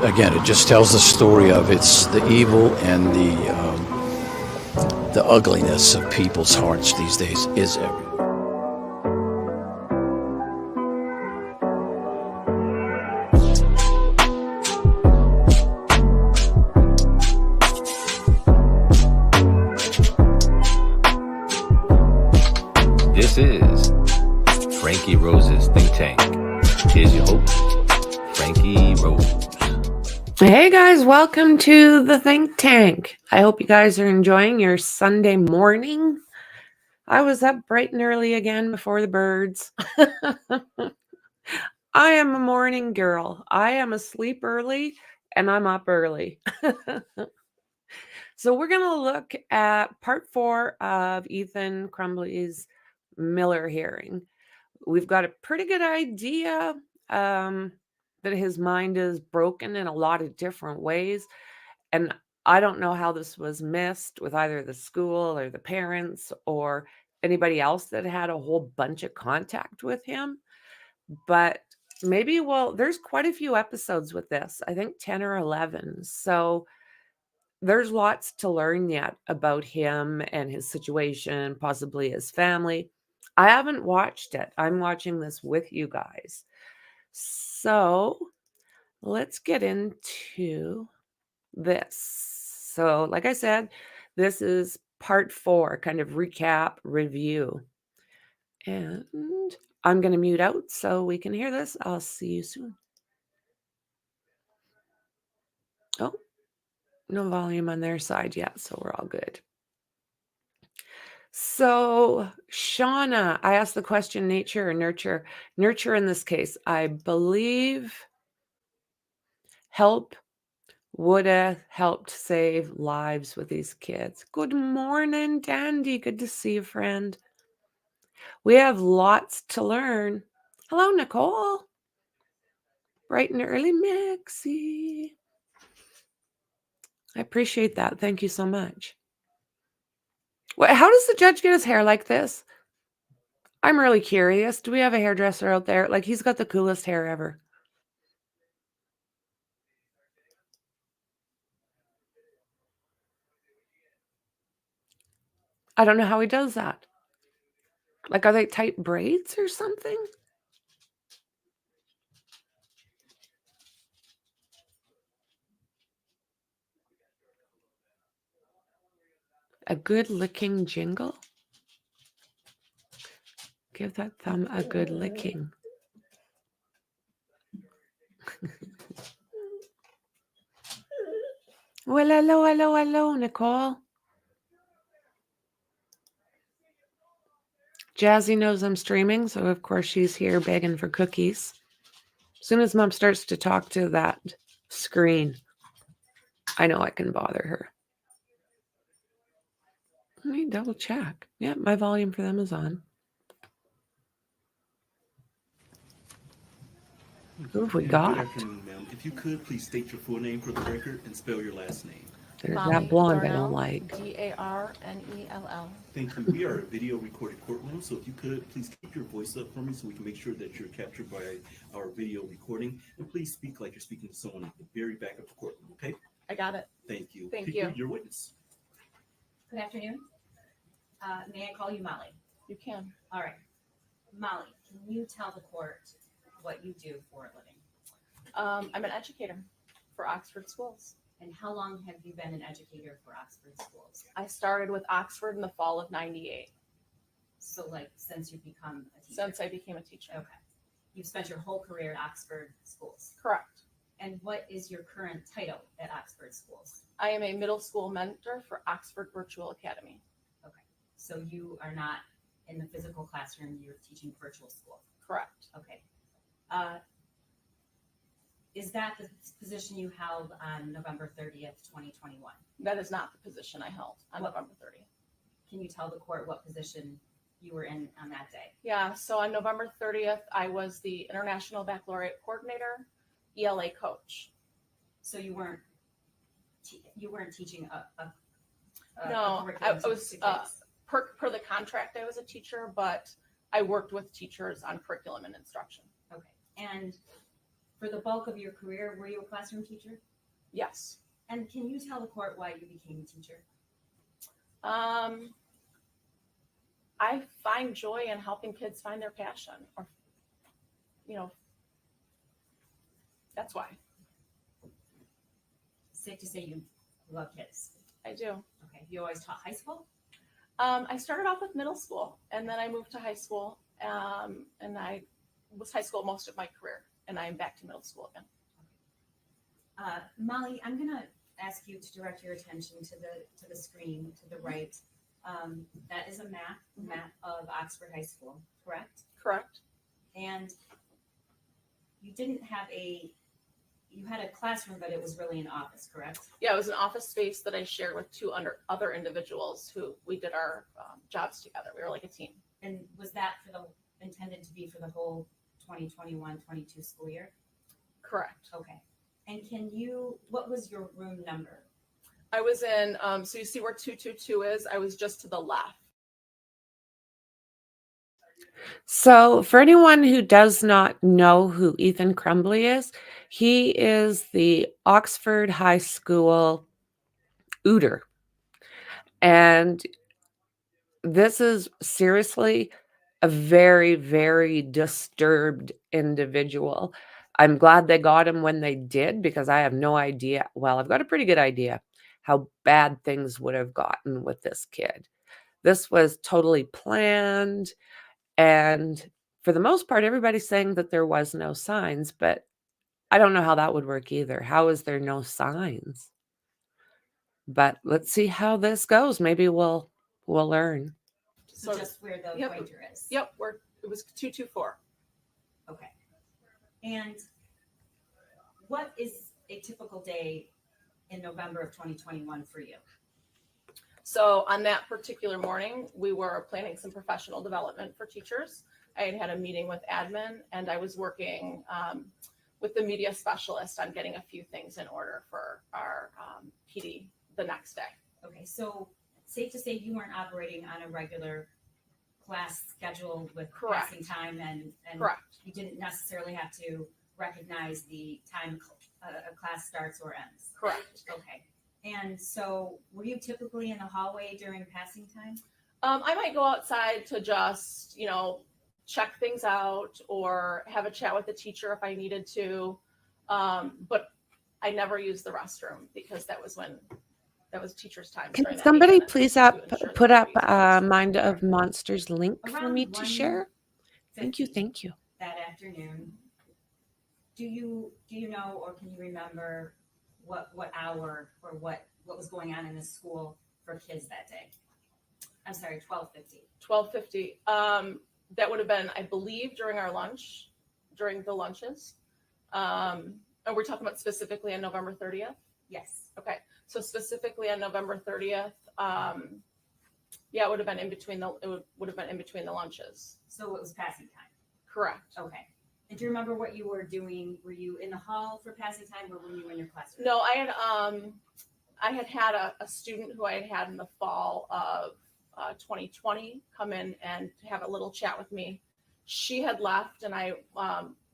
again, it just tells the story of it's the evil and the ugliness of people's hearts these days is everywhere. This is Franky Rose's Think Tank. Here's your host, Franky Rose. Hey guys, welcome to the Think Tank. I hope you guys are enjoying your Sunday morning. I was up bright and early again before the birds. I am a morning girl. I am asleep early and I'm up early. So we're going to look at part 4 of Ethan Crumbley's Miller hearing. We've got a pretty good idea that his mind is broken in a lot of different ways. And I don't know how this was missed with either the school or the parents or anybody else that had a whole bunch of contact with him. But maybe, there's quite a few episodes with this. I think 10 or 11. So there's lots to learn yet about him and his situation, possibly his family. I haven't watched it. I'm watching this with you guys. So let's get into this. So like I said, this is part 4, kind of recap, review. And I'm going to mute out so we can hear this. I'll see you soon. Oh, no volume on their side yet, so we're all good. So, Shauna, I asked the question, nature or nurture? Nurture in this case, I believe help would have helped save lives with these kids. Good morning, Dandy. Good to see you, friend. We have lots to learn. Hello, Nicole. Bright and early, Maxie. I appreciate that. Thank you so much. How does the judge get his hair like this? I'm really curious. Do we have a hairdresser out there? Like, he's got the coolest hair ever. I don't know how he does that. Like, are they tight braids or something? A good licking jingle? Give that thumb a good licking. Well, hello, Nicole. Jazzy knows I'm streaming, so of course she's here begging for cookies. As soon as Mom starts to talk to that screen, I know I can bother her. Let me double check. Yeah, my volume for them is on. Who have we got? Good afternoon, ma'am. If you could, please state your full name for the record and spell your last name. There's that blonde I don't like. Darnell. Thank you. We are a video recorded courtroom, so if you could, please keep your voice up for me so we can make sure that you're captured by our video recording. And please speak like you're speaking to someone at the very back of the courtroom, okay? I got it. Thank you. Thank Pick you. Your witness. Good afternoon. May I call you Molly? You can. All right. Molly, can you tell the court what you do for a living? I'm an educator for Oxford schools. And how long have you been an educator for Oxford schools? I started with Oxford in the fall of '98. So like since you've become a teacher? Since I became a teacher. Okay. You've spent your whole career at Oxford schools. Correct. And what is your current title at Oxford schools? I am a middle school mentor for Oxford Virtual Academy. Okay. So you are not in the physical classroom, you're teaching virtual school. Correct. Okay. Is that the position you held on November 30th, 2021? That is not the position I held on November 30th. Can you tell the court what position you were in on that day? Yeah, so on November 30th, I was the International Baccalaureate Coordinator, ELA coach. So you weren't teaching No, I curriculum to was kids? per the contract, I was a teacher, but I worked with teachers on curriculum and instruction. Okay. And For the bulk of your career, were you a classroom teacher? Yes. And can you tell the court why you became a teacher? I find joy in helping kids find their passion, or, that's why. Safe to say you love kids. I do. Okay. You always taught high school? I started off with middle school, and then I moved to high school, and I was high school most of my career, and I'm back to middle school again. Molly, I'm going to ask you to direct your attention to the screen to the right. That is a map of Oxford High School, correct? Correct. And you had a classroom, but it was really an office, correct? Yeah, it was an office space that I shared with two other individuals who we did our jobs together. We were like a team. And was that intended to be for the whole 2021-22 school year? Correct. Okay. And what was your room number? I was in, so you see where 222 is? I was just to the left. So, for anyone who does not know who Ethan Crumbley is, he is the Oxford High School Ooter. And this is seriously a very, very disturbed individual. I'm glad they got him when they did, because I have no idea. Well, I've got a pretty good idea how bad things would have gotten with this kid. This was totally planned. And for the most part, everybody's saying that there was no signs, but I don't know how that would work either. How is there no signs? But let's see how this goes. Maybe we'll learn. So just where the pointer is. Yep, it was 224. Okay. And what is a typical day in November of 2021 for you? So on that particular morning, we were planning some professional development for teachers. I had a meeting with admin, and I was working with the media specialist on getting a few things in order for our PD the next day. Okay, so safe to say you weren't operating on a regular class schedule with Correct. passing time, and Correct. you didn't necessarily have to recognize the time a class starts or ends. Correct. Okay. And so were you typically in the hallway during passing time? I might go outside to just, check things out or have a chat with the teacher if I needed to. But I never used the restroom because that was teacher's time. Can somebody please put up Mind of Monsters link for Around me to share? Thank you. 1:50 Thank you. That afternoon. Do you know, or can you remember what hour or what was going on in the school for kids that day? I'm sorry, 12:50. 12:50. That would have been, I believe, during the lunches. And we're talking about specifically on November 30th. Yes. Okay. So specifically on November 30th, it would have been in between the lunches. So it was passing time. Correct. Okay. And do you remember what you were doing? Were you in the hall for passing time, or were you in your classroom? No, I had a student who I had in the fall of 2020 come in and have a little chat with me. She had left, and I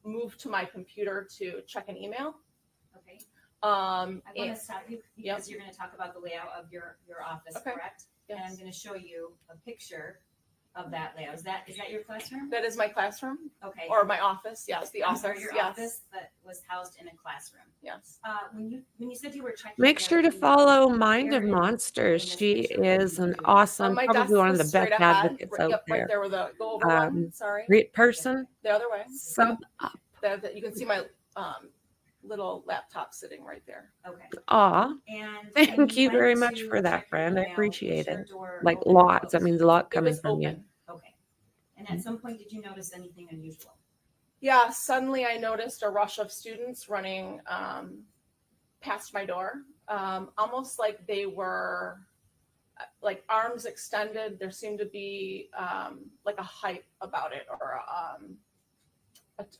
moved to my computer to check an email. Okay. I want to and- stop you because you're going to talk about the layout of your office, Okay. correct? Yes. And I'm going to show you a picture of that layout. Is that your classroom? That is my classroom Okay. or my office. Yes, the I'm office. sorry, your yes. office that was housed in a classroom. Yes. When you said you were checking, Make sure to everything, follow Mind of where in Monsters. this She picture is were you an doing? awesome, My probably desk one of the was best straight ahead. advocates Right, out yep, there. right there with the go over one. Sorry. Great person. The other way. Sub up. You can see my little laptop sitting right there. Okay. Aw, And thank when you very went much to for that, check your friend. I email, appreciate was your it. door Like open or lots. That closed? means a lot It coming was from you. open. Okay. And at some point, did you notice anything unusual? Yeah, suddenly I noticed a rush of students running past my door, almost like they were like arms extended. There seemed to be like a hype about it, or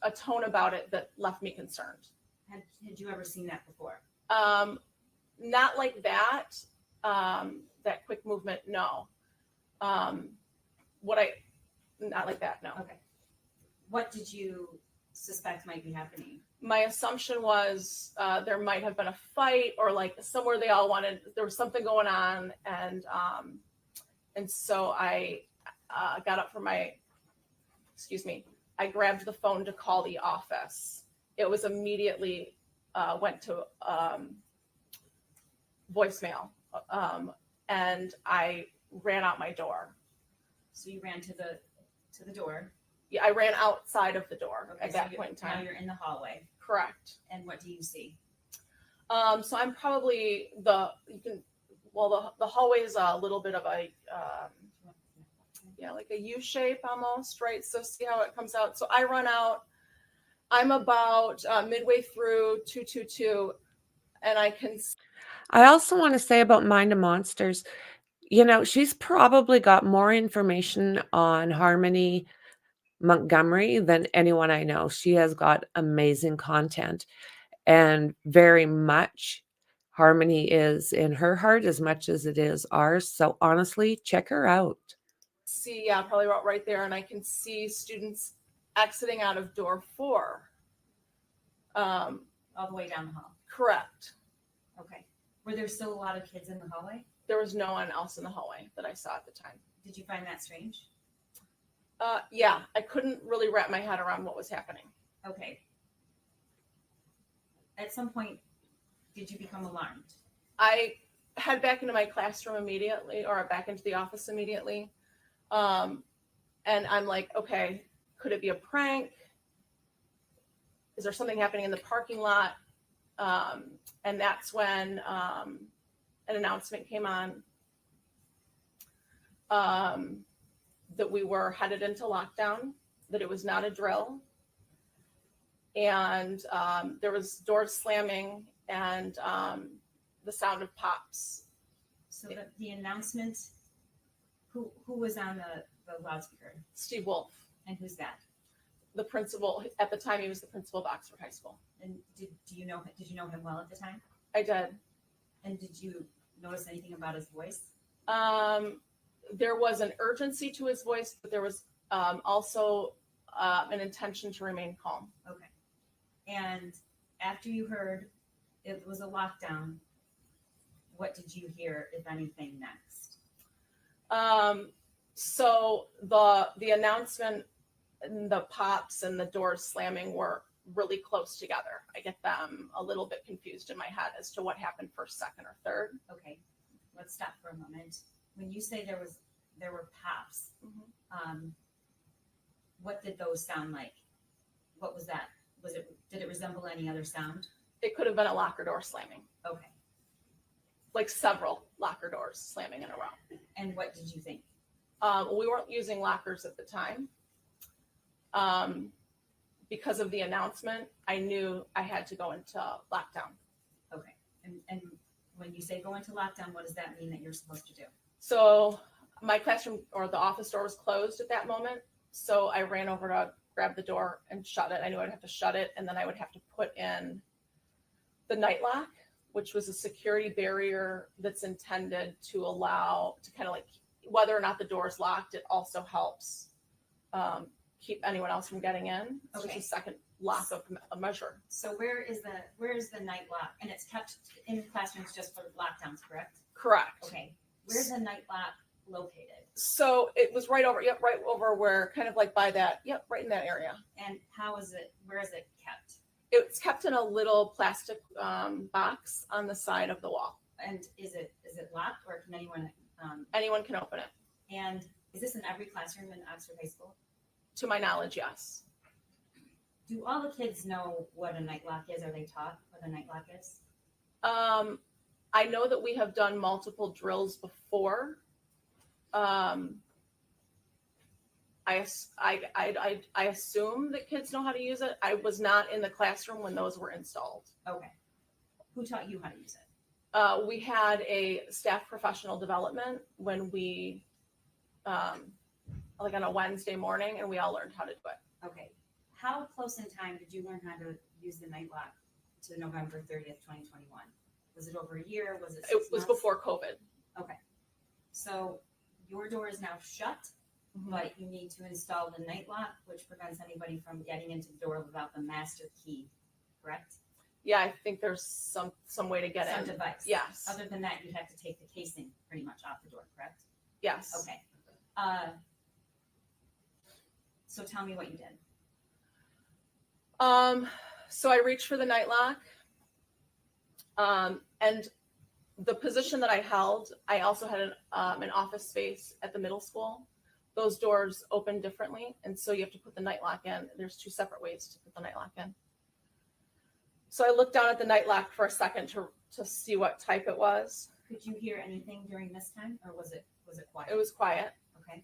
a tone about it that left me concerned. Had you ever seen that before? Not like that. That quick movement, no. Not like that, no. Okay. What did you suspect might be happening? My assumption was there might have been a fight, or like somewhere they all wanted, there was something going on. And so I got up from my, I grabbed the phone to call the office. It was immediately went to voicemail. And I ran out my door. So you ran to the door. Yeah, I ran outside of the door at that point in time. Now you're in the hallway. Correct. And what do you see? So I'm probably the hallway is a little bit of a like a U shape almost, right? So see how it comes out. So I run out. I'm about midway through 222, and I also want to say about Mind of Monsters, she's probably got more information on Harmony Montgomery than anyone I know. She has got amazing content, and very much Harmony is in her heart as much as it is ours. So honestly, check her out. see, probably right there, and I can see students exiting out of door 4. All the way down the hall. Correct. Okay. Were there still a lot of kids in the hallway? There was no one else in the hallway that I saw at the time. Did you find that strange? Yeah, I couldn't really wrap my head around what was happening. Okay. At some point, did you become alarmed? I head back into my classroom immediately, or back into the office immediately. And I'm like, okay, could it be a prank? Is there something happening in the parking lot? And that's when an announcement came on that we were headed into lockdown, that it was not a drill. And there was doors slamming and the sound of pops. So the announcement, who was on the loudspeaker? Steve Wolf. And who's that? The principal. At the time, he was the principal of Oxford High School. And did you know him well at the time? I did. And did you notice anything about his voice? There was an urgency to his voice, but there was also an intention to remain calm. Okay. And after you heard it was a lockdown, what did you hear, if anything, next? So the announcement and the pops and the doors slamming were really close together. I get them a little bit confused in my head as to what happened first, second, or third. Okay, let's stop for a moment. When you say there were pops, what did those sound like? What was that? Did it resemble any other sound? It could have been a locker door slamming. Okay. Like several locker doors slamming in a row. And what did you think? We weren't using lockers at the time. Because of the announcement, I knew I had to go into lockdown. Okay. And when you say go into lockdown, what does that mean that you're supposed to do? So my classroom or the office door was closed at that moment. So I ran over to grab the door and shut it. I knew I'd have to shut it, and then I would have to put in the night lock, which was a security barrier that's intended to allow to kind of like, whether or not the door is locked, it also helps keep anyone else from getting in. So Okay. it's a second lock of a measure. So where is the night lock? And it's kept in classrooms just for lockdowns, correct? Correct. Okay. Where's the night lock located? So it was right over where, kind of like by that, right in that area. And where is it kept? It's kept in a little plastic box on the side of the wall. And is it locked, or can Anyone can open it. and is this in every classroom in Oxford High School? To my knowledge, yes. Do all the kids know what a night lock is? Are they taught what a night lock is? I know that we have done multiple drills before. I assume that kids know how to use it. I was not in the classroom when those were installed. Okay. Who taught you how to use it? We had a staff professional development when we, like on a Wednesday morning, and we all learned how to do it. Okay. How close in time did you learn how to use the night lock to November 30th, 2021? Was it over a year? Was it 6 It was months? before COVID. Okay. So your door is now shut, but you need to install the night lock, which prevents anybody from getting into the door without the master key. correct? Yeah, I think there's some way to get Some in. device. Yes. Other than that, you'd have to take the casing pretty much off the door, correct? Yes. Okay. So tell me what you did. So I reached for the night lock. And the position that I held, I also had an office space at the middle school. Those doors open differently, and so you have to put the night lock in. There's 2 separate ways to put the night lock in. So I looked down at the night lock for a second to see what type it was. Could you hear anything during this time, or was it quiet? It was quiet. Okay.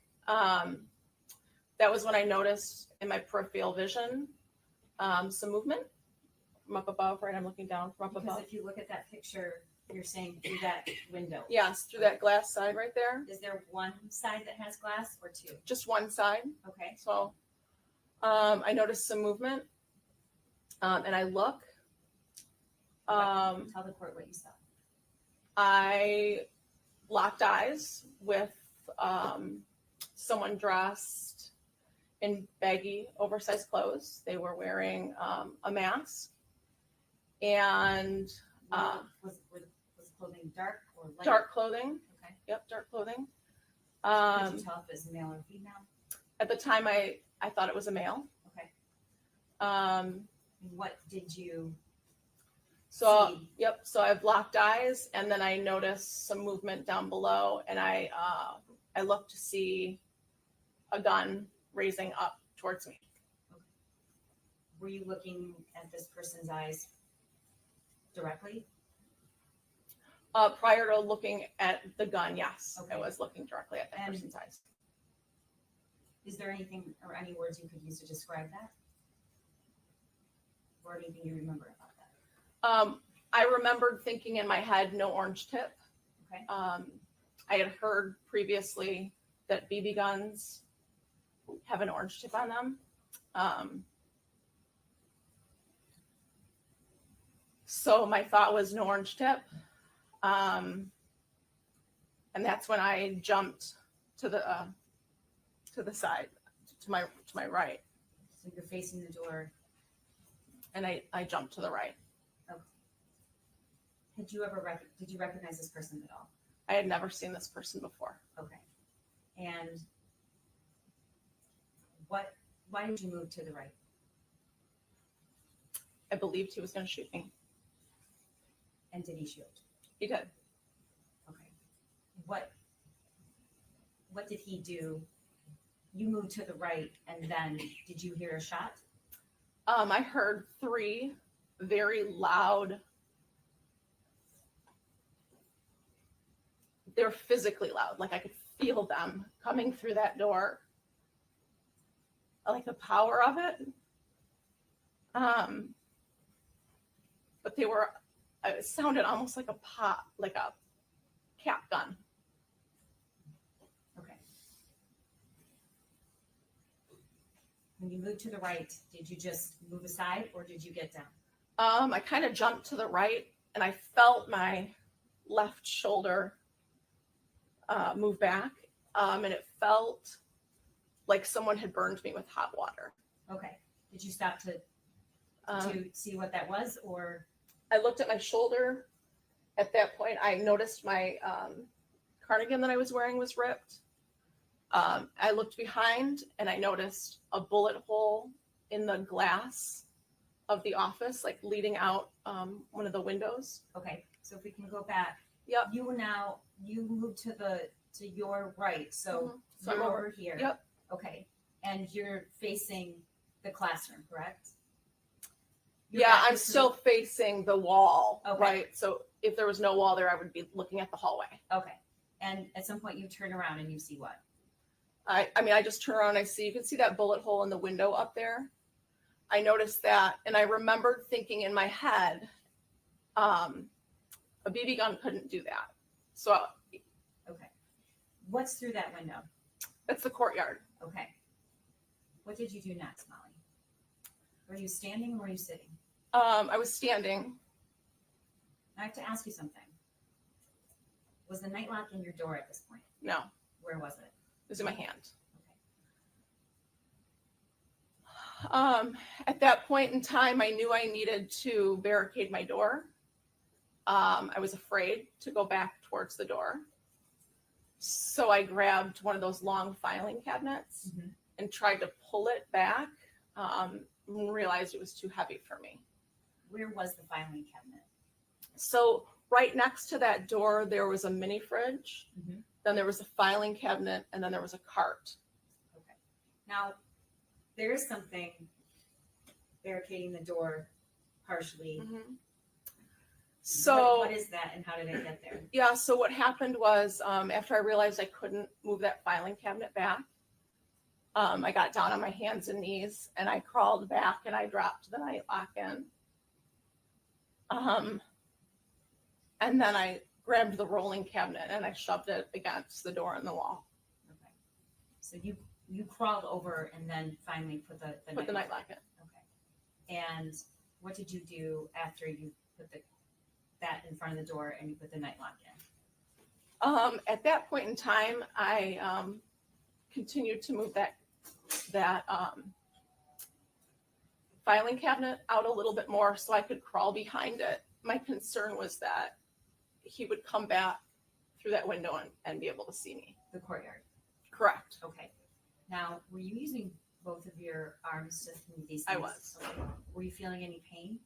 That was when I noticed in my peripheral vision some movement from up above. Right, I'm looking down from up Because above. if you look at that picture, you're saying through that window. Yes, through that glass side right there. Is there one side that has glass or 2? Just one side. Okay. So I noticed some movement, and I look. Tell the court what you saw. I locked eyes with someone dressed in baggy, oversized clothes. They were wearing a mask, and Was clothing dark or light? dark clothing. Okay. Yep, dark clothing. Could you tell if it was male or female? At the time, I thought it was a male. Okay. Um, What did you So, see? yep. So I've locked eyes, and then I noticed some movement down below, and I looked to see a gun raising up towards me. Were you looking at this person's eyes directly? Prior to looking at the gun, yes, Okay. I was looking directly at that And- person's eyes. Is there anything or any words you could use to describe that? Or anything you remember about that? I remembered thinking in my head, no orange tip. Okay. I had heard previously that BB guns have an orange tip on them. So my thought was no orange tip. And that's when I jumped to the side, to my right, So you're facing the door. and I jumped to the right. Did you recognize this person at all? I had never seen this person before. Okay. And why did you move to the right? I believed he was going to shoot me. And did he shoot? He did. Okay. What did he do? You moved to the right, and then did you hear a shot? I heard 3 very loud. They're physically loud. Like I could feel them coming through that door. I like the power of it. But it sounded almost like like a cap gun. Okay. When you moved to the right, did you just move aside or did you get down? I kind of jumped to the right, and I felt my left shoulder move back, and it felt like someone had burned me with hot water. Okay. Did you stop to see what that was, or? I looked at my shoulder. At that point, I noticed my cardigan that I was wearing was ripped. I looked behind, and I noticed a bullet hole in the glass of the office, like leading out one of the windows. Okay. So if we can go back. Yep. You moved to your right. So So you're I'm over here. Yep. Okay. And you're facing the classroom, correct? Yeah, I'm still facing the wall, Okay. right? So if there was no wall there, I would be looking at the hallway. Okay. And at some point you turn around and you see what? I just turn around and you can see that bullet hole in the window up there. I noticed that, and I remembered thinking in my head, a BB gun couldn't do that. So Okay. What's through that window? that's the courtyard. Okay. What did you do next, Molly? Were you standing or were you sitting? I was standing. I have to ask you something. Was the night lock in your door at this point? No, it Where was it? was in my hand. At that point in time, I knew I needed to barricade my door. I was afraid to go back towards the door. So I grabbed one of those long filing cabinets and tried to pull it back, and realized it was too heavy for me. Where was the filing cabinet? So right next to that door, there was a mini fridge. Mhm. Then there was a filing cabinet, and then there was a cart. Okay. Now, there is something barricading the door partially. So what is that, and how did it get there? yeah, so what happened was after I realized I couldn't move that filing cabinet back, I got down on my hands and knees and I crawled back and I dropped the nightlock in. And then I grabbed the rolling cabinet and I shoved it against the door and the wall. Okay. So you crawled over and then finally put the Nightlock in. Okay. And what did you do after you put that in front of the door and you put the nightlock in? At that point in time, I continued to move that filing cabinet out a little bit more so I could crawl behind it. My concern was that he would come back through that window and be able to see me. The courtyard. Correct. Okay. Now, were you using both of your arms to move these things? I was. Okay. Were you feeling any pain?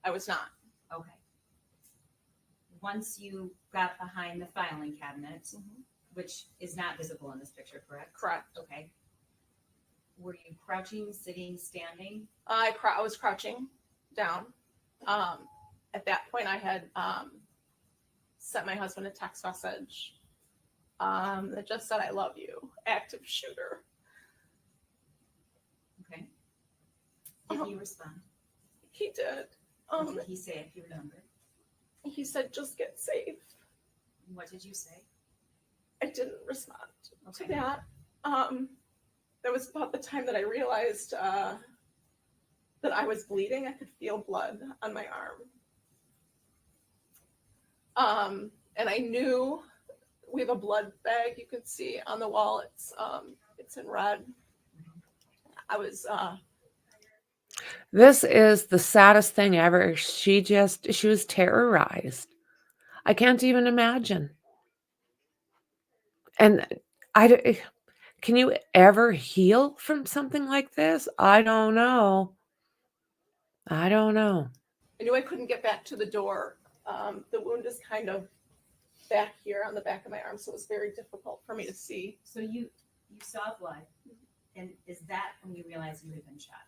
I was not. Okay. Once you got behind the filing cabinet, which is not visible in this picture, correct? Correct. Okay. Were you crouching, sitting, standing? I was crouching down. At that point, I had sent my husband a text message that just said, "I love you, active shooter." Okay. Did he respond? He did. What did he say, if you remember? He said, "Just get safe." What did you say? I didn't respond to Okay. that. That was about the time that I realized that I was bleeding. I could feel blood on my arm. And I knew we have a blood bag you can see on the wall. It's in red. I was This is the saddest thing ever. She was terrorized. I can't even imagine. And can you ever heal from something like this? I don't know. I knew I couldn't get back to the door. The wound is kind of back here on the back of my arm, so it was very difficult for me to see. So you saw blood, and is that when you realized you had been shot?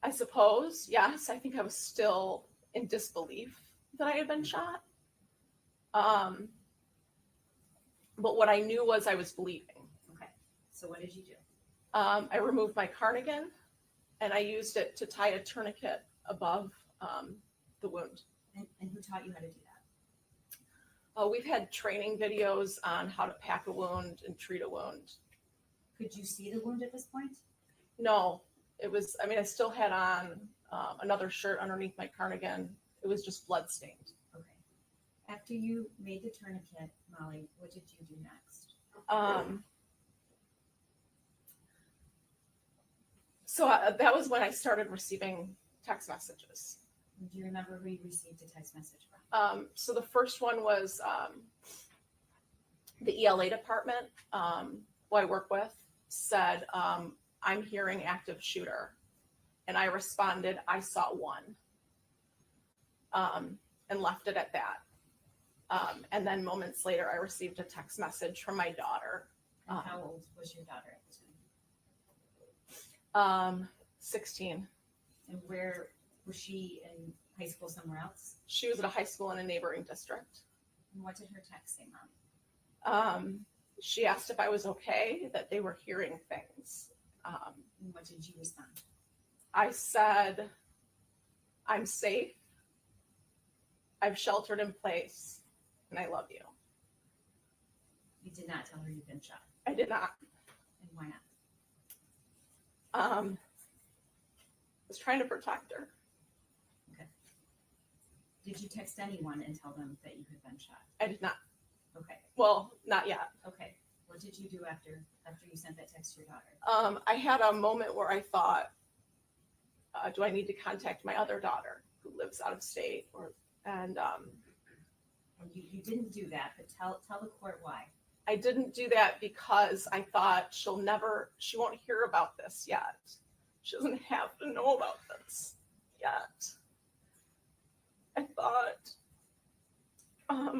I suppose, yes. I think I was still in disbelief that I had been shot. But what I knew was I was bleeding. Okay. So what did you do? I removed my cardigan and I used it to tie a tourniquet above the wound. And who taught you how to do that? We've had training videos on how to pack a wound and treat a wound. Could you see the wound at this point? No, I still had on another shirt underneath my cardigan. It was just blood stained. Okay. After you made the tourniquet, Molly, what did you do next? So that was when I started receiving text messages. Do you remember who you received a text message from? So the first one was the ELA department who I work with said, "I'm hearing active shooter." And I responded, "I saw one," and left it at that. And then moments later, I received a text message from my daughter. And how old was your daughter at the time? 16. And where was she in high school somewhere else? She was at a high school in a neighboring district. And what did her text say, Mom? She asked if I was okay, that they were hearing things. And what did you respond? I said, "I'm safe. I've sheltered in place, and I love you." You did not tell her you'd been shot. I did not. And why not? I was trying to protect her. Okay. Did you text anyone and tell them that you had been shot? I did not. Okay. Well, not yet. Okay. What did you do after you sent that text to your daughter? I had a moment where I thought, do I need to contact my other daughter who lives out of state? And you didn't do that, but tell the court why. I didn't do that because I thought she won't hear about this yet. She doesn't have to know about this yet. I thought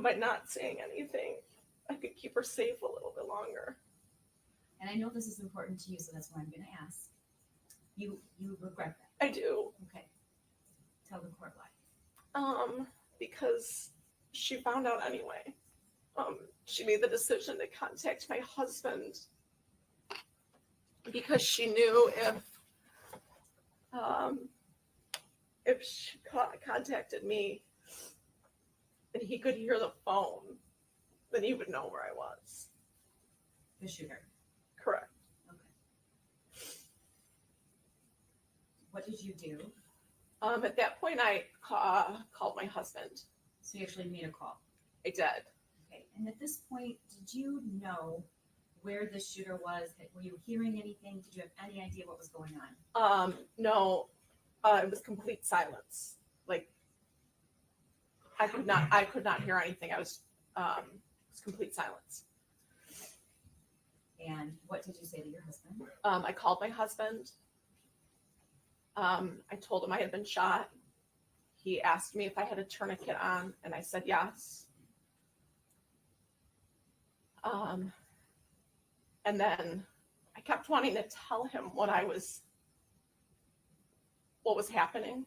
by not saying anything, I could keep her safe a little bit longer. And I know this is important to you, so that's why I'm going to ask. You regret that? I do. Okay. Tell the court why. Because she found out anyway. She made the decision to contact my husband because she knew if she contacted me and he could hear the phone, then he would know where I was. The shooter. Correct. Okay. What did you do? At that point, I called my husband. So you actually made a call. I did. Okay. And at this point, did you know where the shooter was? Were you hearing anything? Did you have any idea what was going on? No, it was complete silence. Like I could not hear anything. It was complete silence. And what did you say to your husband? I called my husband. I told him I had been shot. He asked me if I had a tourniquet on, and I said yes. And then I kept wanting to tell him what was happening,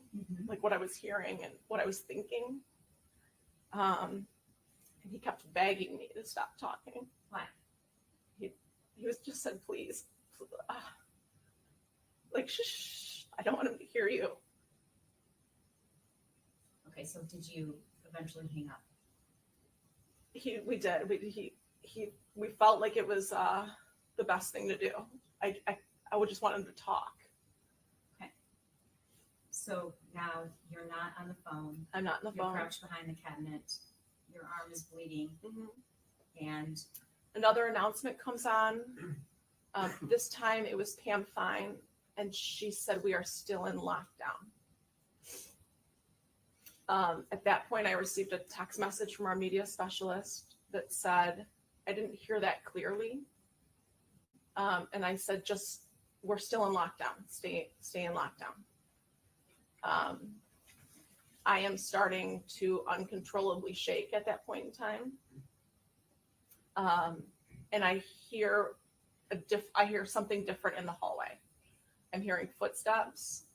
like what I was hearing and what I was thinking. And he kept begging me to stop talking. Why? He was just said, please, like, shh, I don't want him to hear you. Okay, so did you eventually hang up? We did. We felt like it was the best thing to do. I would just want him to talk. Okay. So now you're not on the phone. I'm not on the You're phone. crouched behind the cabinet. Your arm is bleeding. And Another announcement comes on. This time it was Pam Fine, and she said we are still in lockdown. At that point, I received a text message from our media specialist that said, I didn't hear that clearly. And I said, just, we're still in lockdown. Stay in lockdown. I am starting to uncontrollably shake at that point in time. And I hear something different in the hallway. I'm hearing footsteps.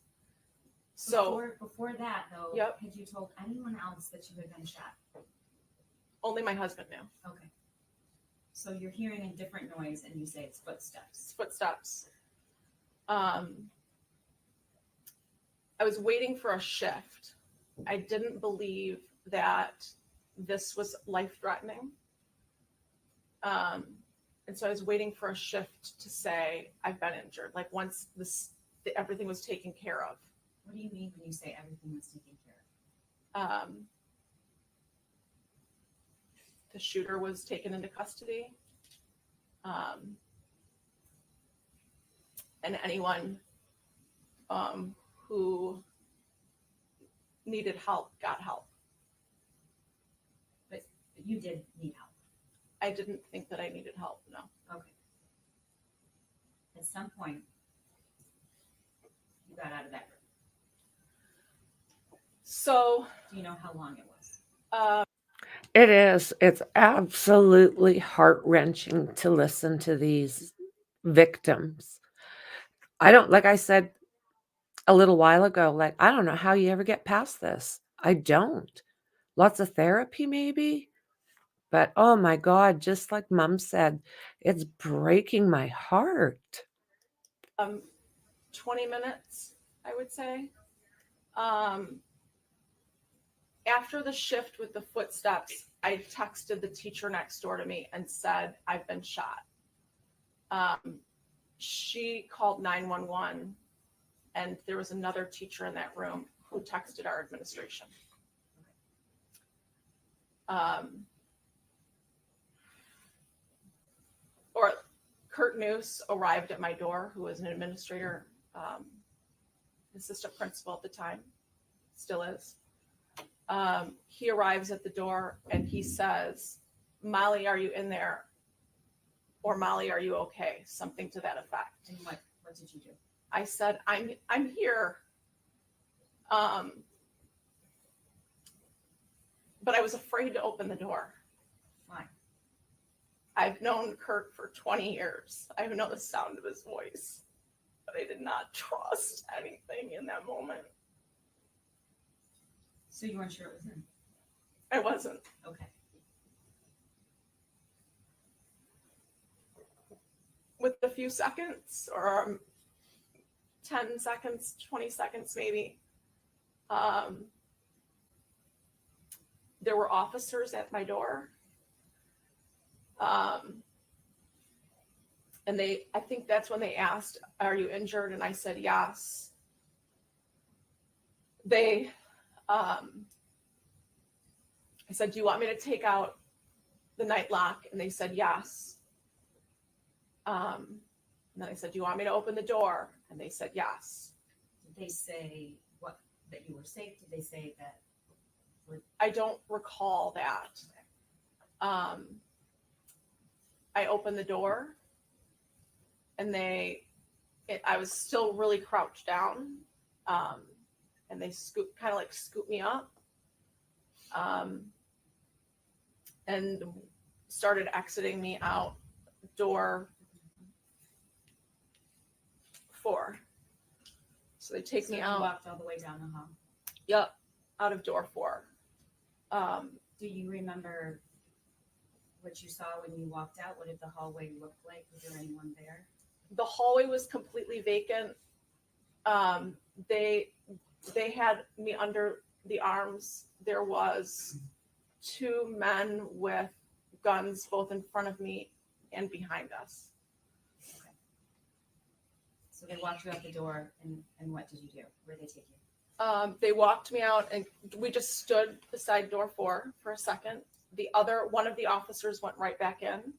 So before that, though, Yep. Had you told anyone else that you had been shot? Only my husband knew. Okay. So you're hearing a different noise, and you say it's footsteps. It's footsteps. I was waiting for a shift. I didn't believe that this was life-threatening. And so I was waiting for a shift to say, I've been injured. Like once everything was taken care of. What do you mean when you say everything was taken care of? The shooter was taken into custody. And anyone who needed help got help. But you did need help. I didn't think that I needed help, no. Okay. At some point, you got out of that room. So, Do you know how long it was? It is. It's absolutely heart-wrenching to listen to these victims. Like I said a little while ago, like, I don't know how you ever get past this. I don't. Lots of therapy, maybe. But oh my God, just like Mom said, it's breaking my heart. 20 minutes, I would say. After the shift with the footsteps, I texted the teacher next door to me and said, I've been shot. She called 911, and there was another teacher in that room who texted our administration. or Kurt Noose arrived at my door, who was an administrator, assistant principal at the time, still is. He arrives at the door and he says, "Molly, are you in there?" Or "Molly, are you okay?" Something to that effect. And what did you do? I said, I'm here. But I was afraid to open the door. Why? I've known Kurt for 20 years. I know the sound of his voice, but I did not trust anything in that moment. So you weren't sure it was him? I wasn't. Okay. With a few seconds or 10 seconds, 20 seconds maybe, there were officers at my door. And I think that's when they asked, "Are you injured?" And I said, "Yes." I said, "Do you want me to take out the night lock?" And they said, "Yes." And then I said, "Do you want me to open the door?" And they said, "Yes." Did they say that you were safe? Did they say that? I don't recall that. I opened the door and I was still really crouched down. And they scoop me up. And started exiting me out door 4. So they take me You out. walked all the way down the hall. Yep, out of door 4. Do you remember what you saw when you walked out? What did the hallway look like? Was there anyone there? The hallway was completely vacant. They had me under the arms. There was 2 men with guns both in front of me and behind us. Okay. So they walked you out the door, and what did you do? Where did they take you? They walked me out and we just stood beside door 4 for a second. One of the officers went right back in.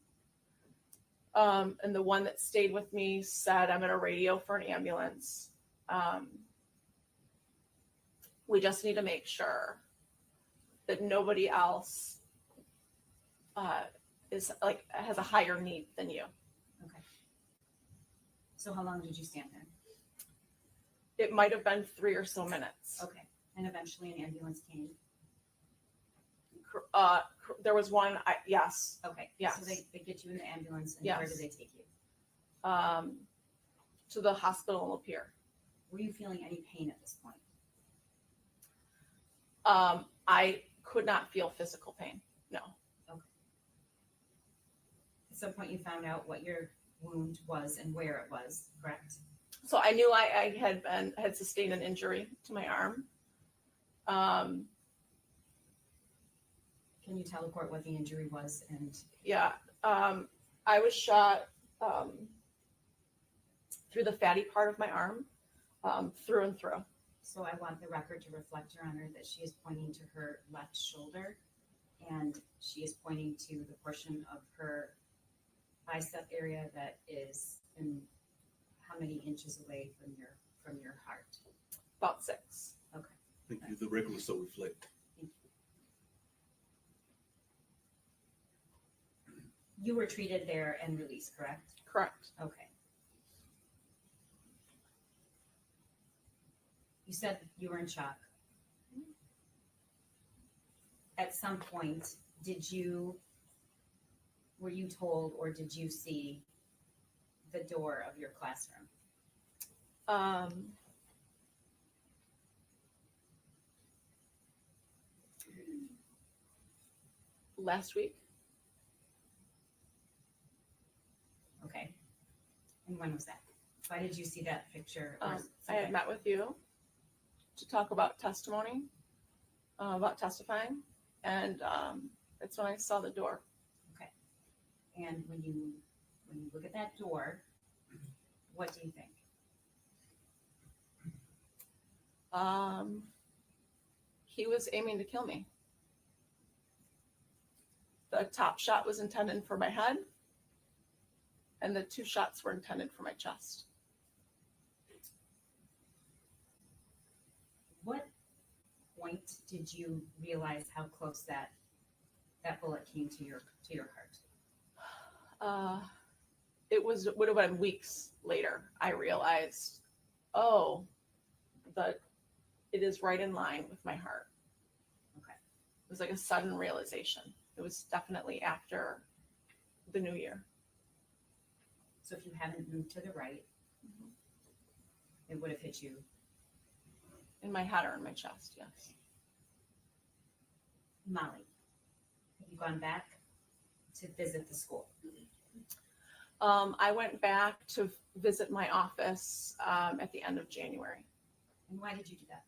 And the one that stayed with me said, "I'm going to radio for an ambulance. We just need to make sure that nobody else has a higher need than you." Okay. So how long did you stand there? It might have been 3 or so minutes. Okay. And eventually an ambulance came. There was one. Yes. Okay. Yes. So they get you in the ambulance, and Yes. where did they take you? To the hospital in Lapeer. Were you feeling any pain at this point? I could not feel physical pain. No. Okay. At some point you found out what your wound was and where it was, correct? So I knew I had sustained an injury to my arm. Can you tell the court what the injury was? And Yeah. I was shot through the fatty part of my arm, through and through. so I want the record to reflect, Your Honor, that she is pointing to her left shoulder, and she is pointing to the portion of her bicep area that is in how many inches away from your heart? About 6. Okay. Thank you. The record will so reflect. Thank you. You were treated there and released, correct? Correct. Okay. You said you were in shock. At some point, were you told or did you see the door of your classroom? Last week. Okay. And when was that? Why did you see that picture? or see I had that- met with you to talk about testimony, about testifying, and that's when I saw the door. Okay. And when you look at that door, what do you think? He was aiming to kill me. The top shot was intended for my head. And the 2 shots were intended for my chest. What point did you realize how close that bullet came to your heart? It would have been weeks later. I realized, oh, that it is right in line with my heart. Okay. It was like a sudden realization. It was definitely after the new year. So if you hadn't moved to the right, it would have hit you. In my head or in my chest, yes. Molly, have you gone back to visit the school? I went back to visit my office at the end of January. And why did you do that?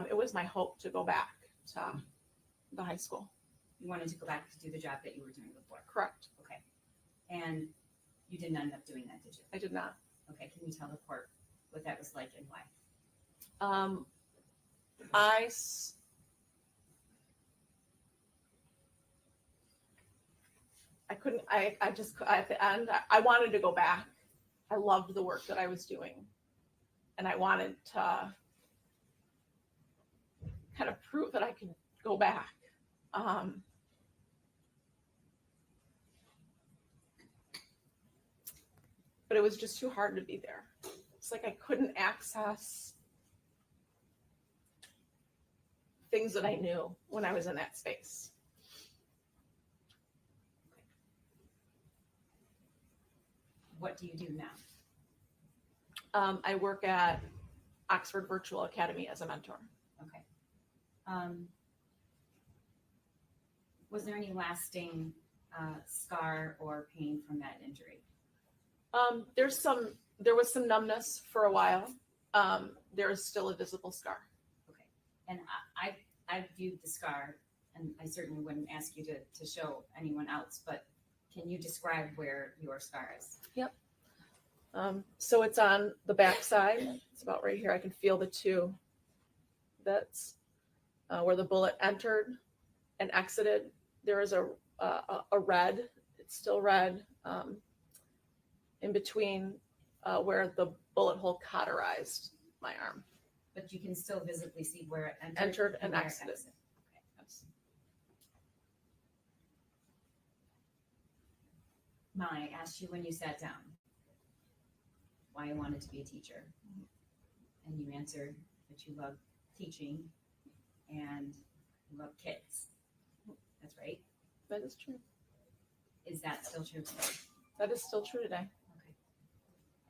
It was my hope to go back to the high school. You wanted to go back to do the job that you were doing before. Correct. Okay. And you didn't end up doing that, did you? I did not. Okay. Can you tell the court what that was like and why? I couldn't, I just, at the end, I wanted to go back. I loved the work that I was doing. And I wanted to kind of prove that I could go back. But it was just too hard to be there. It's like I couldn't access things that I knew when I was in that space. What do you do now? I work at Oxford Virtual Academy as a mentor. Okay. Was there any lasting scar or pain from that injury? There was some numbness for a while. There is still a visible scar. Okay. And I viewed the scar, and I certainly wouldn't ask you to show anyone else, but can you describe where your scar is? Yep. So it's on the back side. It's about right here. I can feel the 2 bits where the bullet entered and exited. There is a red. It's still red in between where the bullet hole cauterized my arm. But you can still visibly see where it Entered and where it exited. Okay. Yes. Molly, I asked you when you sat down why you wanted to be a teacher. And you answered that you love teaching and you love kids. That's right. That is true. Is that still true today? That is still true today. Okay.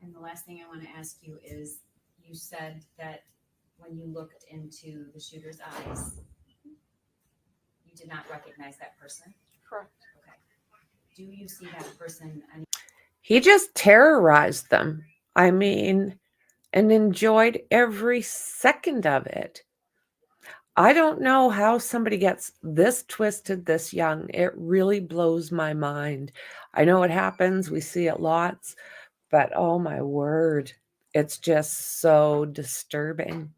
And the last thing I want to ask you is, you said that when you looked into the shooter's eyes, you did not recognize that person. Correct. Okay. Do you see that person? He just terrorized them. I mean, and enjoyed every second of it. I don't know how somebody gets this twisted this young. It really blows my mind. I know it happens. We see it lots. But oh my word, it's just so disturbing.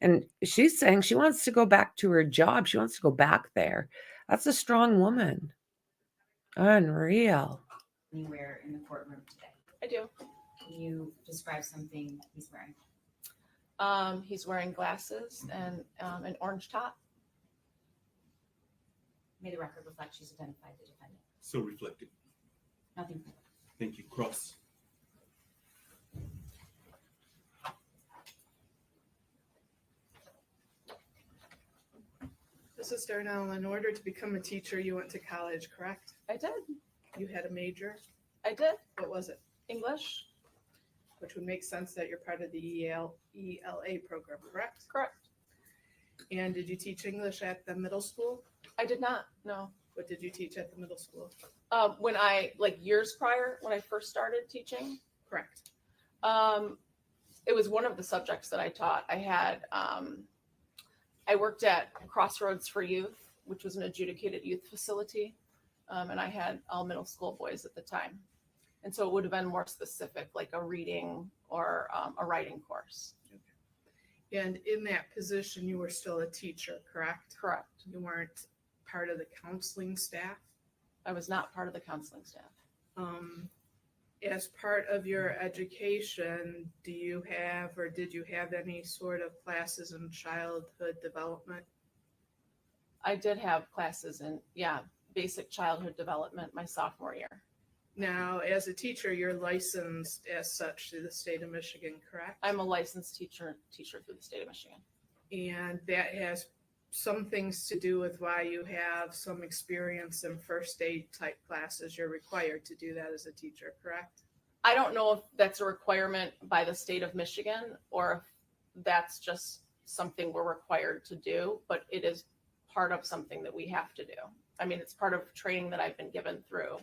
And she's saying she wants to go back to her job. She wants to go back there. That's a strong woman. Unreal. Anywhere in the courtroom today? I do. Can you describe something he's wearing? He's wearing glasses and an orange top. May the record reflect she's identified the defendant. So reflected. Nothing. Thank you. Cross. Mrs. Darnell, in order to become a teacher, you went to college, correct? I did. You had a major. I did. What was it? English. Which would make sense that you're part of the ELA program, correct? Correct. And did you teach English at the middle school? I did not. No. What did you teach at the middle school? When I, like years prior, when I first started teaching, Correct. it was one of the subjects that I taught. I had, I worked at Crossroads for Youth, which was an adjudicated youth facility. And I had all middle school boys at the time. And so it would have been more specific, like a reading or a writing course. And in that position, you were still a teacher, correct? Correct. You weren't part of the counseling staff? I was not part of the counseling staff. As part of your education, do you have or did you have any sort of classes in childhood development? I did have classes in, basic childhood development my sophomore year. Now, as a teacher, you're licensed as such through the state of Michigan, correct? I'm a licensed teacher through the state of Michigan. And that has some things to do with why you have some experience in first aid type classes. You're required to do that as a teacher, correct? I don't know if that's a requirement by the state of Michigan or if that's just something we're required to do, but it is part of something that we have to do. I mean, it's part of training that I've been given through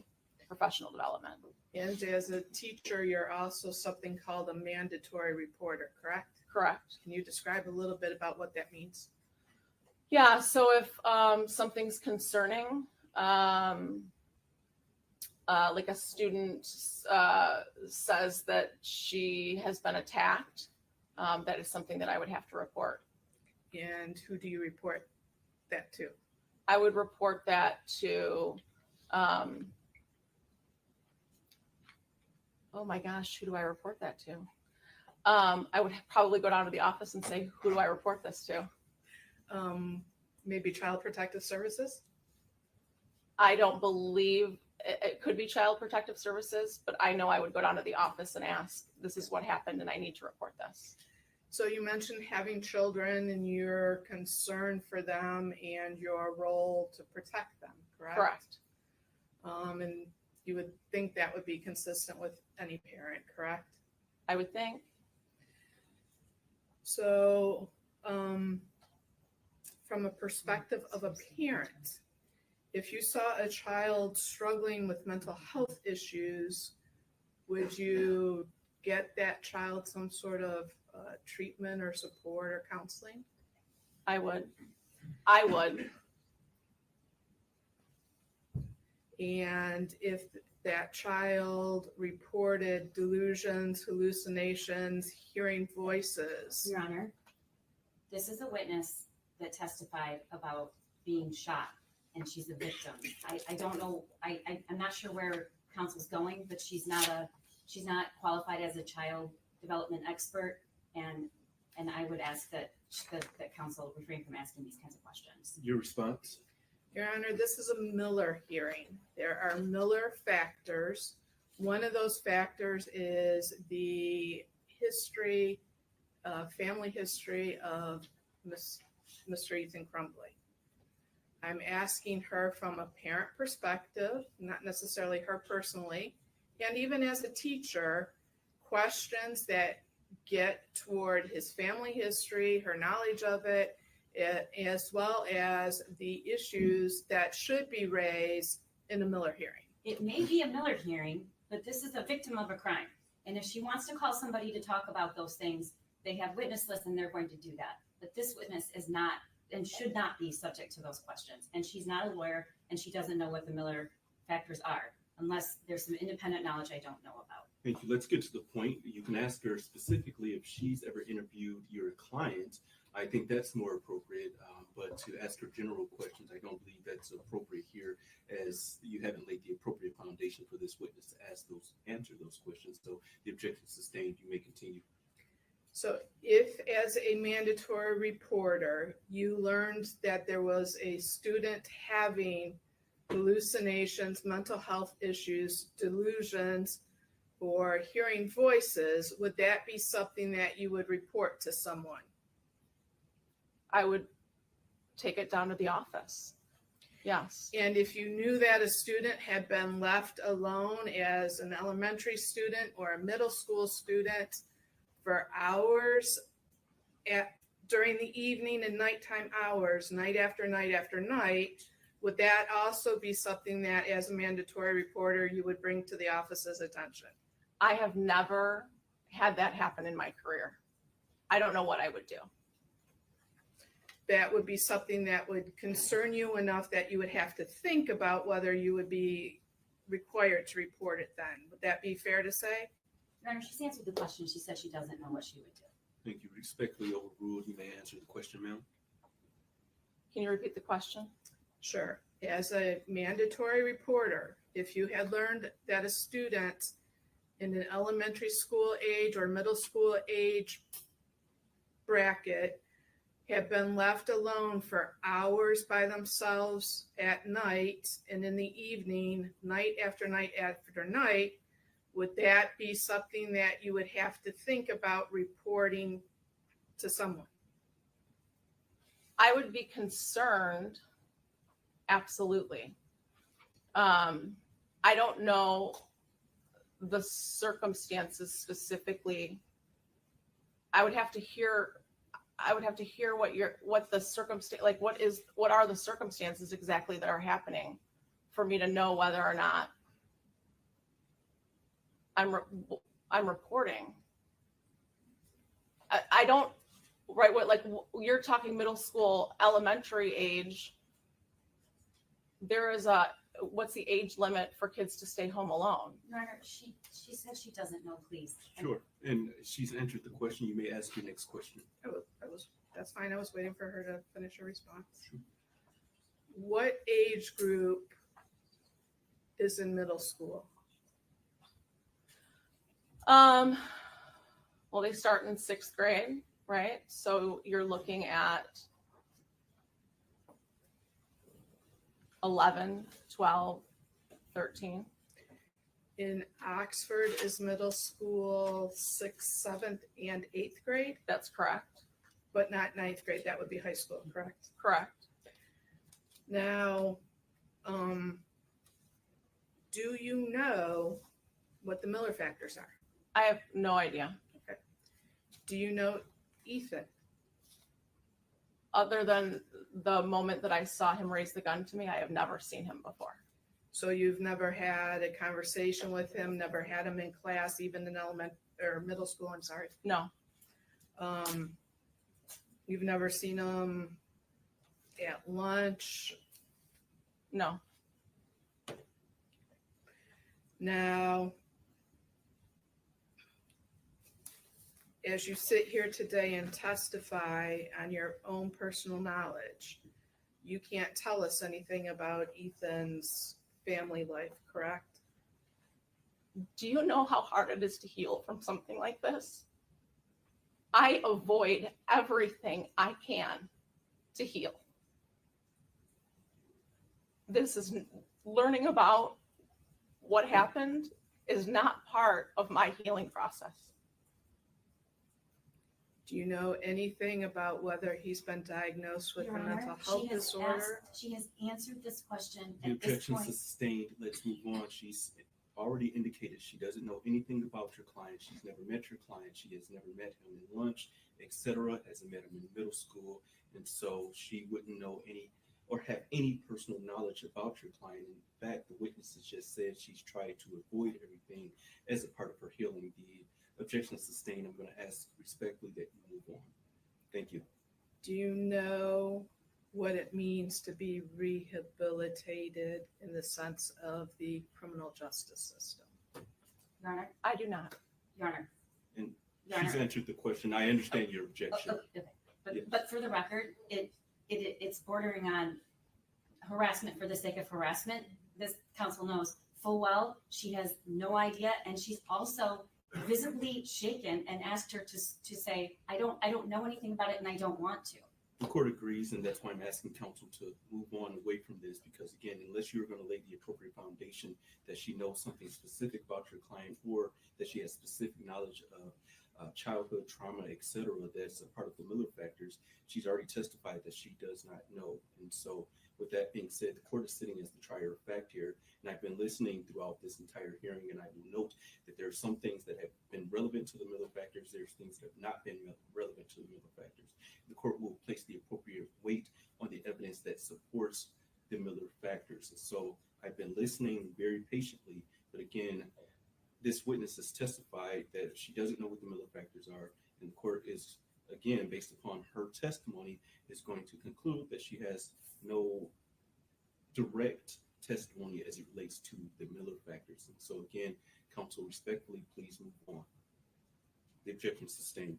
professional development. And as a teacher, you're also something called a mandatory reporter, correct? Correct. Can you describe a little bit about what that means? Yeah, so if something's concerning, like a student says that she has been attacked, that is something that I would have to report. And who do you report that to? I would report that to, oh my gosh, who do I report that to? I would probably go down to the office and say, who do I report this to? Maybe Child Protective Services? I don't believe it could be Child Protective Services, but I know I would go down to the office and ask, this is what happened and I need to report this. So you mentioned having children and your concern for them and your role to protect them, correct? Correct. And you would think that would be consistent with any parent, correct? I would think. So from a perspective of a parent, if you saw a child struggling with mental health issues, would you get that child some sort of treatment or support or counseling? I would. And if that child reported delusions, hallucinations, hearing voices. Your Honor, this is a witness that testified about being shot, and she's a victim. I don't know, I'm not sure where counsel's going, but she's not qualified as a child development expert, and I would ask that counsel refrain from asking these kinds of questions. Your response? Your Honor, this is a Miller hearing. There are Miller factors. One of those factors is the history, family history of Mr. Ethan Crumbley. I'm asking her from a parent perspective, not necessarily her personally, and even as a teacher, questions that get toward his family history, her knowledge of it, as well as the issues that should be raised in a Miller hearing. It may be a Miller hearing, but this is a victim of a crime. And if she wants to call somebody to talk about those things, they have witness lists and they're going to do that. But this witness is not and should not be subject to those questions. And she's not a lawyer and she doesn't know what the Miller factors are, unless there's some independent knowledge I don't know about. Thank you. Let's get to the point. You can ask her specifically if she's ever interviewed your client. I think that's more appropriate, but to ask her general questions, I don't believe that's appropriate here, as you haven't laid the appropriate foundation for this witness to answer those questions. So the objection is sustained. You may continue. So if, as a mandatory reporter, you learned that there was a student having hallucinations, mental health issues, delusions, or hearing voices, would that be something that you would report to someone? I would take it down to the office. Yes. And if you knew that a student had been left alone as an elementary student or a middle school student for hours during the evening and nighttime hours, night after night after night, would that also be something that as a mandatory reporter you would bring to the office's attention? I have never had that happen in my career. I don't know what I would do. That would be something that would concern you enough that you would have to think about whether you would be required to report it then. Would that be fair to say? Your Honor, she's answered the question. She said she doesn't know what she would do. Thank you. Respectfully overruled. You may answer the question, ma'am. Can you repeat the question? Sure. As a mandatory reporter, if you had learned that a student in an elementary school age or middle school age bracket had been left alone for hours by themselves at night and in the evening, night after night after night, would that be something that you would have to think about reporting to someone? I would be concerned. Absolutely. I don't know the circumstances specifically. I would have to hear what the circumstance, like what are the circumstances exactly that are happening for me to know whether or not I'm reporting. I don't, right, what, like, you're talking middle school, elementary age. There is what's the age limit for kids to stay home alone? Your Honor, she said she doesn't know, please. Sure. And she's answered the question. You may ask your next question. That's fine. I was waiting for her to finish her response. Sure. What age group is in middle school? Well, they start in 6th grade, right? So you're looking at 11, 12, 13. In Oxford is middle school 6th, 7th, and 8th grade, That's correct. but not 9th grade. That would be high school, correct? Correct. Now, do you know what the Miller factors are? I have no idea. Do you know Ethan? Other than the moment that I saw him raise the gun to me, I have never seen him before. So you've never had a conversation with him, never had him in class, even in middle school, I'm sorry. No, You've never seen him at lunch. no. Now, as you sit here today and testify on your own personal knowledge, you can't tell us anything about Ethan's family life, correct? Do you know how hard it is to heal from something like this? I avoid everything I can to heal. This is learning about what happened is not part of my healing process. Do you know anything about whether he's been diagnosed with Your a Honor, mental health disorder? She has answered this question The at this objection point. sustained. Let's move on. She's already indicated she doesn't know anything about your client. She's never met your client. She has never met him in lunch, etc. Hasn't met him in middle school, and so she wouldn't know any or have any personal knowledge about your client. In fact, the witnesses just said she's tried to avoid everything as a part of her healing. The objection is sustained. I'm going to ask respectfully that you move on. Thank you. Do you know what it means to be rehabilitated in the sense of the criminal justice system? Your Honor, I do not. Your Honor. And Your she's Honor. answered the question. I understand your objection. Okay. Yes. But for the record, it's bordering on harassment for the sake of harassment. This counsel knows full well she has no idea, and she's also visibly shaken and asked her to say, I don't know anything about it and I don't want to. The court agrees, and that's why I'm asking counsel to move on away from this, because again, unless you're going to lay the appropriate foundation that she knows something specific about your client or that she has specific knowledge of childhood trauma, etc., that's a part of the Miller factors, she's already testified that she does not know. And so with that being said, the court is sitting as the trier of fact here, and I've been listening throughout this entire hearing, and I will note that there are some things that have been relevant to the Miller factors, there's things that have not been relevant to the Miller factors. The court will place the appropriate weight on the evidence that supports the Miller factors. And so I've been listening very patiently, but again, this witness has testified that she doesn't know what the Miller factors are, and the court is, again, based upon her testimony, is going to conclude that she has no direct testimony as it relates to the Miller factors. And so again, counsel, respectfully, please move on. The objection is sustained.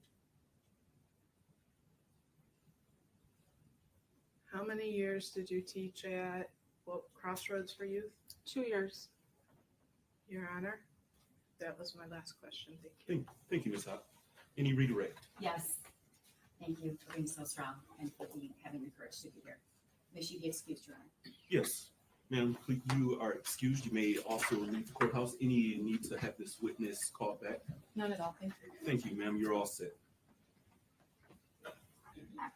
How many years did you teach at Crossroads for Youth? 2 years. Your Honor, that was my last question. Thank you. Thank you, Ms. Hott. Any redirect? Yes. Thank you for being so strong and for having the courage to be here. May she be excused, Your Honor. Yes. Ma'am, you are excused. You may also leave the courthouse. Any need to have this witness called back? None at all. Thank you. Thank you, ma'am. You're all set.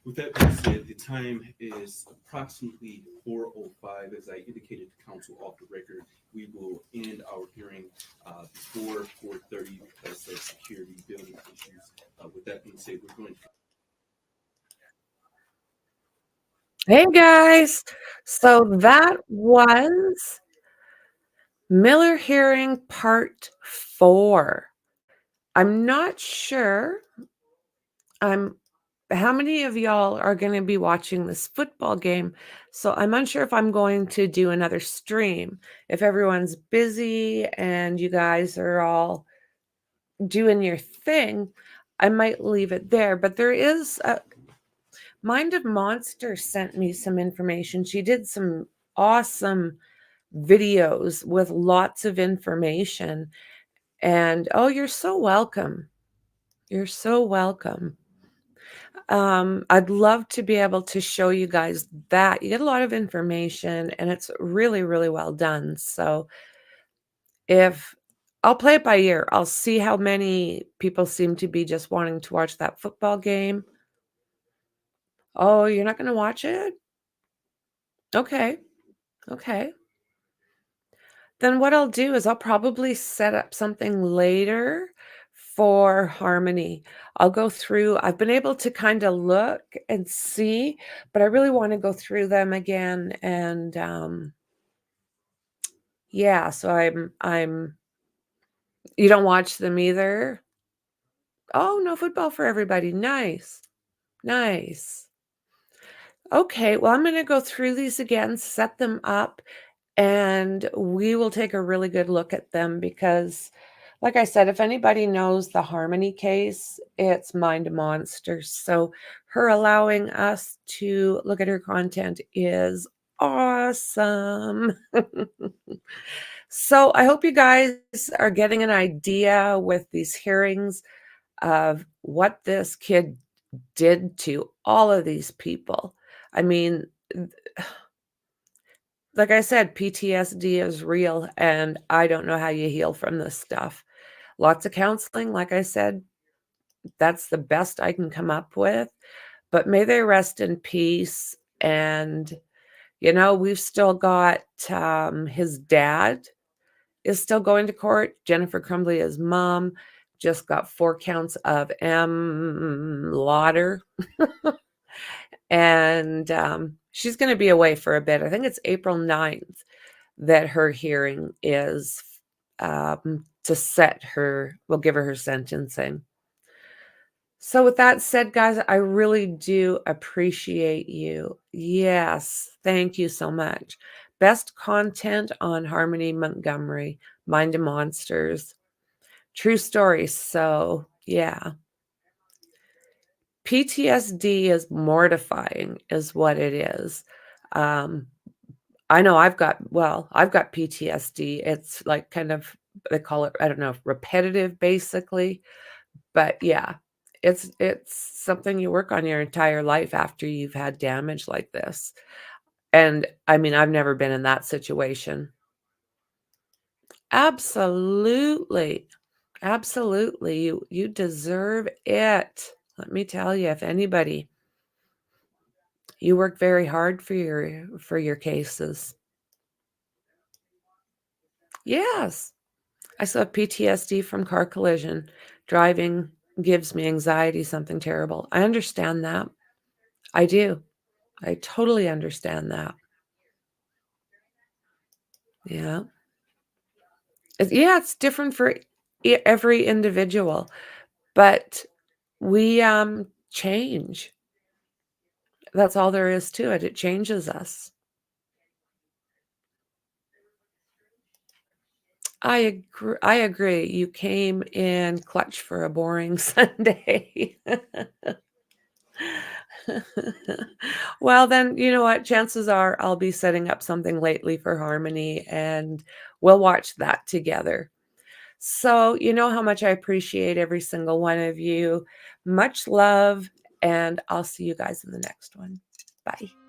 With that being said, the time is approximately 4:05. As I indicated to counsel off the record, we will end our hearing before 4:30 because of security building issues. With that being said, we're going to. Hey guys, so that was Miller hearing part 4. I'm not sure how many of y'all are going to be watching this football game, so I'm unsure if I'm going to do another stream. If everyone's busy and you guys are all doing your thing, I might leave it there, but there is Mind of Monster sent me some information. She did some awesome videos with lots of information. And oh, you're so welcome. You're so welcome. I'd love to be able to show you guys that. You get a lot of information and it's really, really well done. So if I'll play it by ear, I'll see how many people seem to be just wanting to watch that football game. Oh, you're not going to watch it? Okay. Okay. Then what I'll do is I'll probably set up something later for Harmony. I'll go through, I've been able to kind of look and see, but I really want to go through them again. And yeah, so you don't watch them either? Oh, no football for everybody. Nice. Nice. Okay, well, I'm going to go through these again, set them up, and we will take a really good look at them because, like I said, if anybody knows the Harmony case, it's Mind Monsters. So her allowing us to look at her content is awesome. So I hope you guys are getting an idea with these hearings of what this kid did to all of these people. I mean, like I said, PTSD is real, and I don't know how you heal from this stuff. Lots of counseling, like I said, that's the best I can come up with. But may they rest in peace. And, we've still got his dad is still going to court. Jennifer Crumbley, his mom, just got 4 counts of lauder. And she's going to be away for a bit. I think it's April 9th that her hearing is we'll give her sentencing. So with that said, guys, I really do appreciate you. Yes, thank you so much. Best content on Harmony Montgomery, Mind of Monsters. True story. So yeah. PTSD is mortifying is what it is. I know I've got PTSD. It's like kind of, they call it, I don't know, repetitive basically. But yeah, it's something you work on your entire life after you've had damage like this. And I mean, I've never been in that situation. Absolutely. Absolutely. You deserve it. Let me tell you, if anybody, you work very hard for your cases. Yes. I still have PTSD from car collision. Driving gives me anxiety, something terrible. I understand that. I do. I totally understand that. Yeah. It's different for every individual, but we change. That's all there is to it. It changes us. I agree. You came in clutch for a boring Sunday. Well, then, you know what? Chances are I'll be setting up something lately for Harmony and we'll watch that together. So, you know how much I appreciate every single one of you. Much love, and I'll see you guys in the next one. Bye.